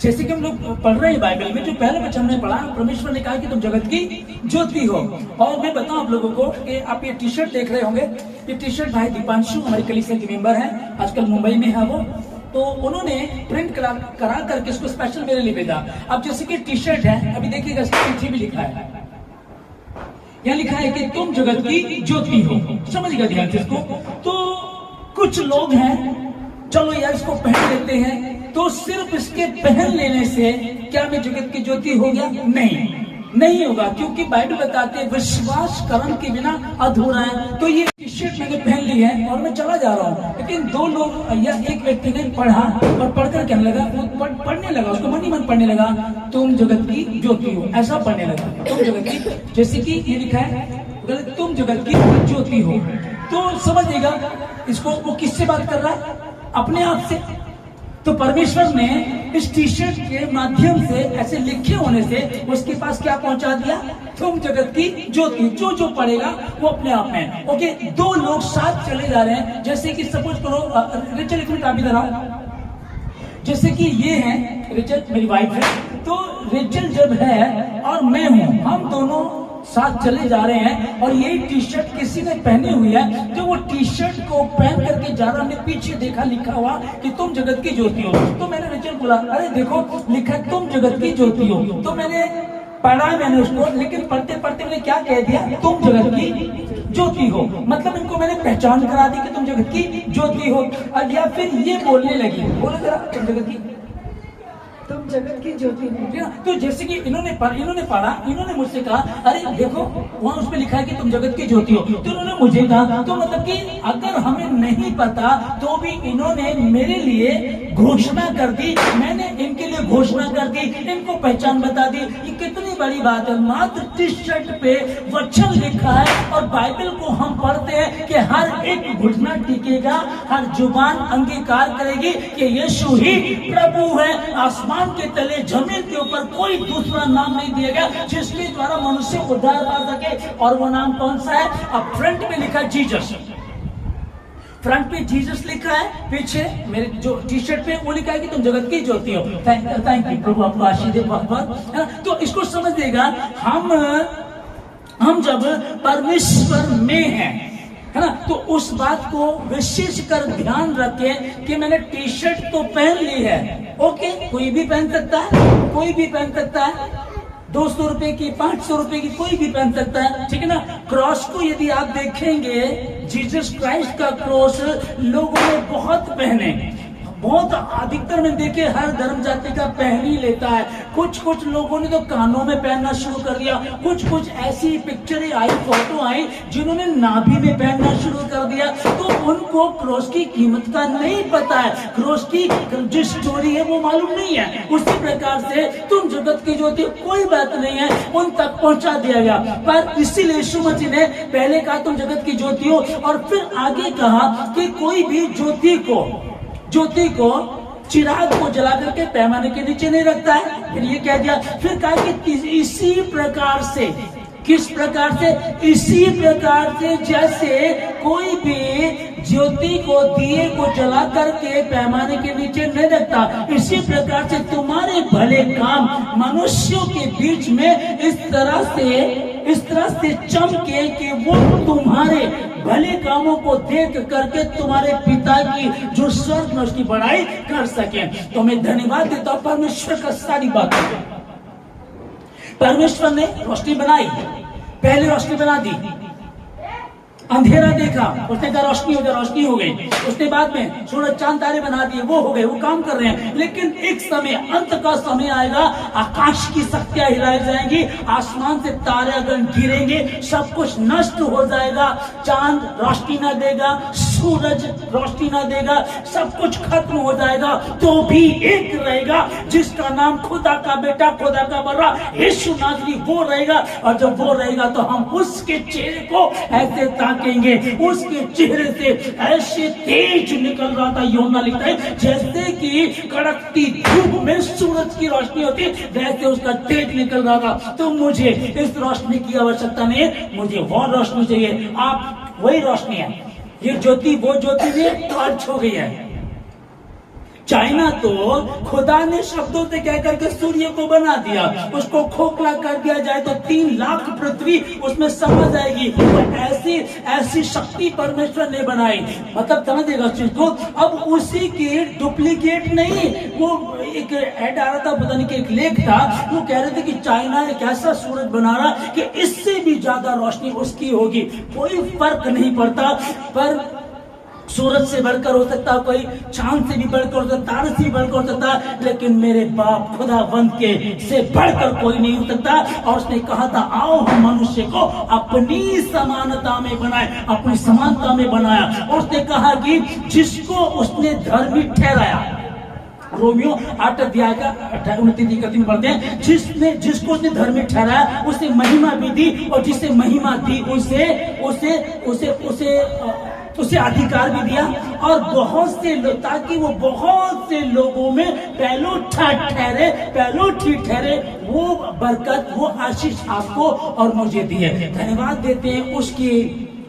जैसे कि हम लोग पढ़ रहे हैं बाइबल में, जो पहले वचन हमने पढ़ा, परमेश्वर ने कहा कि तुम जगत की ज्योति हो। और मैं बताऊं आप लोगों को कि आप ये टी शर्ट देख रहे होंगे, ये टी शर्ट भाई दीपांशु हमारी कलीसिया के मेंबर हैं, आजकल मुंबई में है वो, तो उन्होंने प्रिंट करा करके इसको स्पेशल मेरे लिए भेजा। अब जैसे कि टी शर्ट है, अभी देखिएगा इसके पीछे भी लिखा है, यहाँ लिखा है कि तुम जगत की ज्योति हो। समझिएगा ध्यान से इसको। तो कुछ लोग हैं, चलो यार इसको पहन लेते हैं, तो सिर्फ इसके पहन लेने से क्या मैं जगत की ज्योति हो गया? नहीं होगा, क्योंकि बाइबल बताते हैं विश्वास कर्म के बिना अधूरा है। तो ये टी शर्ट मैंने पहन ली है और मैं चला जा रहा हूँ, लेकिन दो लोग या एक व्यक्ति ने पढ़ा और पढ़कर कहने लगा, वो पढ़ने लगा, उसको मन ही मन पढ़ने लगा, तुम जगत की ज्योति हो, ऐसा पढ़ने लगा, तुम जगत की, जैसे कि ये लिखा है तुम जगत की ज्योति हो। तो समझिएगा इसको, वो किससे बात कर रहा है? अपने आप से। तो परमेश्वर ने इस टी शर्ट के माध्यम से, ऐसे लिखे होने से उसके पास क्या पहुंचा दिया? तुम जगत की ज्योति। जो पढ़ेगा वो अपने आप में। ओके, दो लोग साथ चले जा रहे हैं, जैसे कि सपोज करो, रिचल एक मिनट आप इधर आओ, जैसे कि ये है रिचल मेरी वाइफ है, तो रिचल जब है और मैं हूं, हम दोनों साथ चले जा रहे हैं और ये टी शर्ट किसी ने पहनी हुई है, जो वो टी शर्ट को पहन करके जा रहा, हमने पीछे देखा लिखा हुआ कि तुम जगत की ज्योति हो। तो मैंने रिचल बोला, अरे देखो लिखा है तुम जगत की ज्योति हो। तो मैंने पढ़ा उसको, लेकिन पढ़ते पढ़ते मैंने क्या कह दिया? तुम जगत की ज्योति हो। मतलब इनको मैंने पहचान करा दी कि तुम जगत की ज्योति हो। या फिर ये बोलने लगी, बोलो जरा, तुम जगत की ज्योति हो। तो जैसे कि इन्होंने पढ़ा, इन्होंने मुझसे कहा, अरे देखो वहां उसमें लिखा है कि तुम जगत की ज्योति हो। तो इन्होंने मुझे कहा, तो मतलब कि अगर हमें नहीं पता तो भी इन्होंने मेरे लिए घोषणा कर दी, मैंने इनके लिए घोषणा कर दी, इनको पहचान बता दी। ये कितनी बड़ी बात है। मात्र टी शर्ट पे वचन लिखा है और बाइबल को हम पढ़ते हैं कि हर एक घुटना टिकेगा, हर जुबान अंगीकार करेगी कि यीशु ही प्रभु है। आसमान के तले जमीन के ऊपर कोई दूसरा नाम नहीं दिया गया जिसके द्वारा मनुष्य उद्धार पा सके। और वो नाम कौन सा है? अब फ्रंट में लिखा है जीसस, फ्रंट पे जीसस लिखा है, पीछे मेरे जो टी शर्ट पे वो लिखा है कि तुम जगत की ज्योति हो। थैंक यू, प्रभु आपको आशीष दे बहुत बहुत। तो इसको समझ देगा, हम जब परमेश्वर में हैं, है ना, तो उस बात को विशेष कर ध्यान रखें कि मैंने टी शर्ट तो पहन ली है। ओके, कोई भी पहन सकता है, कोई भी पहन सकता है, 200 रुपए की, 500 रुपए की, कोई भी पहन सकता है, ठीक है ना। क्रॉस को यदि आप देखेंगे, जीसस क्राइस्ट का क्रॉस लोगों ने बहुत पहने, बहुत अधिकतर में देखे हर धर्म जाति का पहन ही लेता है। कुछ लोगों ने तो कानों में पहनना शुरू कर दिया, कुछ ऐसी पिक्चरें आई, फोटो आई जिन्होंने नाभि में पहनना शुरू कर दिया। तो उनको क्रॉस की कीमत का नहीं पता है, क्रॉस की जो स्टोरी है वो मालूम नहीं है। उसी प्रकार से तुम जगत की ज्योति, कोई बात नहीं है, उन तक पहुंचा दिया गया। पर इसीलिए यीशु मसीह ने पहले कहा तुम जगत की ज्योति हो, और फिर आगे कहा कि कोई भी ज्योति को चिराग को जला करके पैमाने के नीचे नहीं रखता है। फिर ये कह दिया, फिर कहा कि इसी प्रकार से, किस प्रकार से? इसी प्रकार से जैसे कोई भी ज्योति को, दिए को जला करके पैमाने के नीचे नहीं रखता, इसी प्रकार से तुम्हारे भले काम मनुष्यों के बीच में इस तरह से चमके कि वो तुम्हारे भले कामों को देख करके तुम्हारे पिता की जो स्वर्ग में उसकी बड़ाई कर सके। तो मैं धन्यवाद देता हूं परमेश्वर का सारी बात। परमेश्वर ने रोशनी बनाई, पहले रोशनी बना दी, अंधेरा देखा, उसने कहा रोशनी हो जाए, रोशनी हो गई। उसने बाद में सूरज चांद तारे बना दिए, वो हो गए, वो काम कर रहे हैं। लेकिन एक समय, अंत का समय आएगा, आकाश की शक्तियां हिलाई जाएंगी, आसमान से तारे अगर गिरेंगे, सब कुछ नष्ट हो जाएगा, चांद रोशनी ना देगा, सूरज रोशनी ना देगा, सब कुछ खत्म हो जाएगा। तो भी एक रहेगा जिसका नाम खुदा का बेटा, खुदा का बड़ा यीशु नासरी, वो रहेगा। और जब वो रहेगा तो हम उसके चेहरे को ऐसे ताकेंगे, उसके चेहरे से ऐसे तेज निकल रहा था, यूहन्ना लिखता है, जैसे कि कड़कती धूप में सूरज की रोशनी होती, वैसे उसका तेज निकल रहा था। तो मुझे इस रोशनी की आवश्यकता नहीं है, मुझे वो रोशनी चाहिए। आप वही रोशनी है, ये ज्योति वो ज्योति भी टॉर्च हो गई है। चाइना तो खुदा ने शब्दों से कह करके सूर्य को बना दिया, उसको खोखला कर दिया जाए तो 3 लाख पृथ्वी उसमें समझ आएगी। तो ऐसी ऐसी शक्ति परमेश्वर ने बनाई, मतलब समझिएगा चीज को। अब उसी के डुप्लीकेट नहीं, वो एक ऐड आ रहा था, पता नहीं कि एक लेख था, वो कह रहे थे कि चाइना एक ऐसा सूरज बना रहा कि इससे भी ज्यादा रोशनी उसकी होगी। कोई फर्क नहीं पड़ता, पर सूरज से बढ़कर हो सकता, कोई चांद से भी बढ़कर हो सकता, तारे से भी बढ़कर हो सकता, लेकिन मेरे बाप खुदावंद के से बढ़कर कोई नहीं हो सकता। और उसने कहा था, आओ हम मनुष्य को अपनी समानता में बनाए, अपनी समानता में बनाया। और उसने कहा कि जिसको उसने धर्मी ठहराया, रोमियो 8 अध्याय का 29 पढ़ते हैं, जिसको उसने धर्मी ठहराया उसे महिमा भी दी, और जिसे महिमा दी उसे उसे उसे उसे उसे अधिकार भी दिया, और बहुत से लोग, ताकि वो बहुत से लोगों में पहलो ठहरे। वो बरकत, वो आशीष आपको और मुझे दी है। धन्यवाद देते हैं उसकी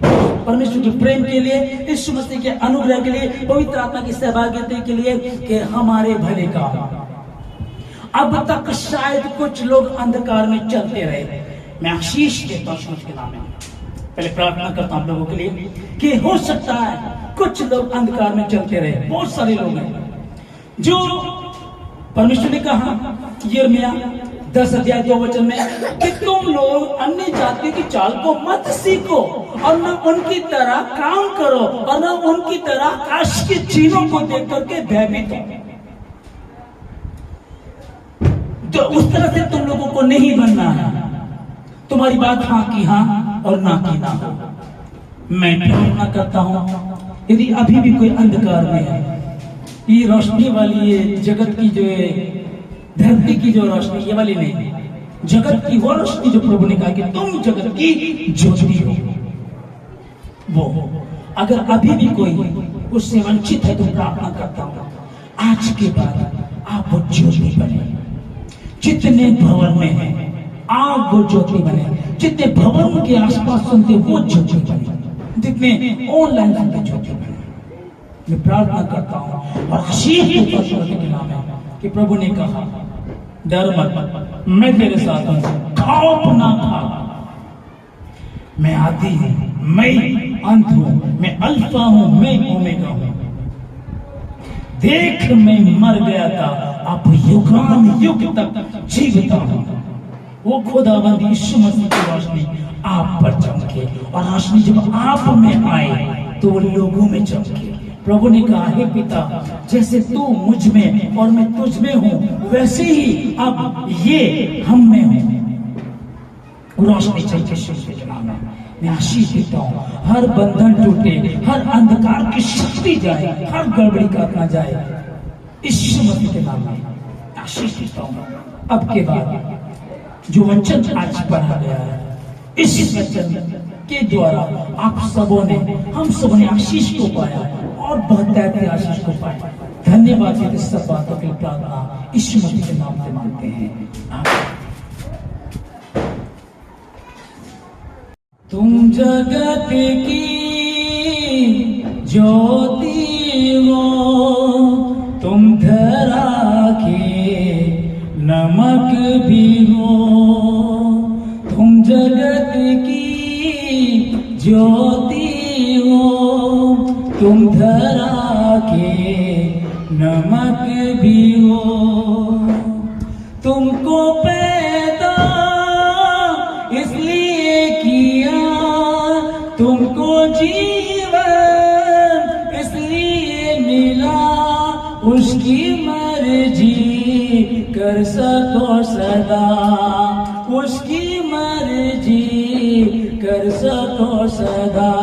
परमेश्वर के प्रेम के लिए, यीशु मसीह के अनुग्रह के लिए, पवित्र आत्मा की सहभागिता के लिए, कि हमारे भले का। अब तक शायद कुछ लोग अंधकार में चलते रहे, मैं आशीष देता हूं उसके नाम में। पहले प्रार्थना करता हूं आप लोगों के लिए कि हो सकता है कुछ लोग अंधकार में चलते रहे। बहुत सारे लोग हैं जो परमेश्वर ने कहा यिर्मयाह 10 अध्याय 2 वचन में कि तुम लोग अन्य जाति की चाल को मत सीखो, और न उनकी तरह काम करो, और न उनकी तरह आकाश की चीजों को देख करके भयभीत हो। तो उस तरह से तुम लोगों को नहीं बनना है। तुम्हारी बात हाँ की हाँ और ना की ना हो। मैं प्रार्थना करता हूं, यदि अभी भी कोई अंधकार में है, ये रोशनी वाली, ये जगत की जो धरती की जो रोशनी, ये वाली नहीं, जगत की वो रोशनी जो प्रभु ने कहा कि तुम जगत की ज्योति हो, वो अगर अभी भी कोई उससे वंचित है तो प्रार्थना करता हूं आज के बाद आप वो ज्योति बने। जितने भवन में है आप वो ज्योति बने, जितने भवन के आसपास सुनते वो ज्योति बने, जितने ऑनलाइन सुनते ज्योति बने। मैं प्रार्थना करता हूं और आशीष के नाम है कि प्रभु ने कहा डर मत, मैं तेरे साथ हूं, खौफ ना खा, मैं आदि हूं, मैं अंत हूं, मैं अल्फा हूं, मैं ओमेगा हूं। देख मैं मर गया था, अब युगान युग तक जीविता हूं। वो खुदावंद यीशु मसीह की रोशनी आप पर चमके, और रोशनी जब आप में आए तो वो लोगों में चमके। प्रभु ने कहा, हे पिता, जैसे तू मुझ में और मैं तुझ में हूं, वैसे ही अब ये हम में हूं। रोशनी चमके यीशु के नाम में मैं आशीष देता हूं। हर बंधन टूटे, हर अंधकार की शक्ति जाए, हर गड़बड़ी का आत्मा जाए, यीशु मसीह के नाम में आशीष देता हूं। अब के बाद जो वचन आज पढ़ा गया है, इस वचन के द्वारा आप सबों ने, हम सबों ने आशीष को पाया, और बहुत आशीष को पाया। धन्यवाद देते सब बातों के लिए प्रार्थना यीशु मसीह के नाम से मांगते हैं, आमीन। तुम जगत की ज्योति हो, तुम धरा के नमक भी हो। तुम जगत की ज्योति हो, तुम धरा के नमक भी हो। तुमको पैदा इसलिए किया, तुमको जीवन इसलिए मिला, उसकी मर्जी कर सको सदा, उसकी मर्जी कर सको सदा।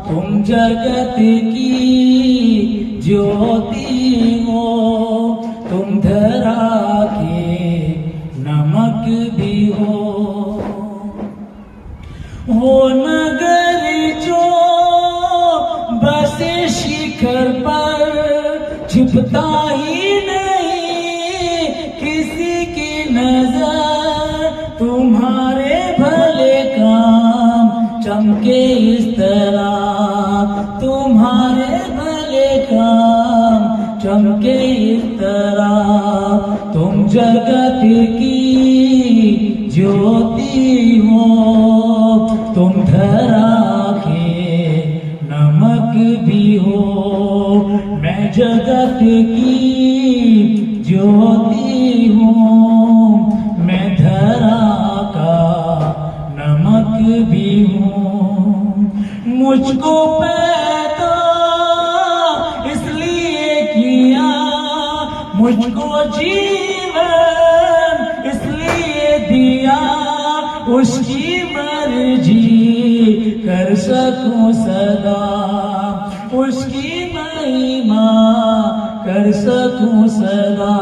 तुम जगत की ज्योति हो, तुम धरा के नमक भी हो। वो नगर जो बसे शिखर पर, छिपता ही नहीं किसी की नजर, तुम्हारे भले काम चमके इस तरह, तुम्हारे भले काम चमके के इस तरह तुम जगत की ज्योति हो, तुम धरा के नमक भी हो। मैं जगत की ज्योति हूँ, मैं धरा का नमक भी हूँ। मुझको पैदा इसलिए किया, मुझको जीवन इसलिए दिया, उसकी मर्जी कर सकूं सदा, उसकी महिमा कर सकूं सदा।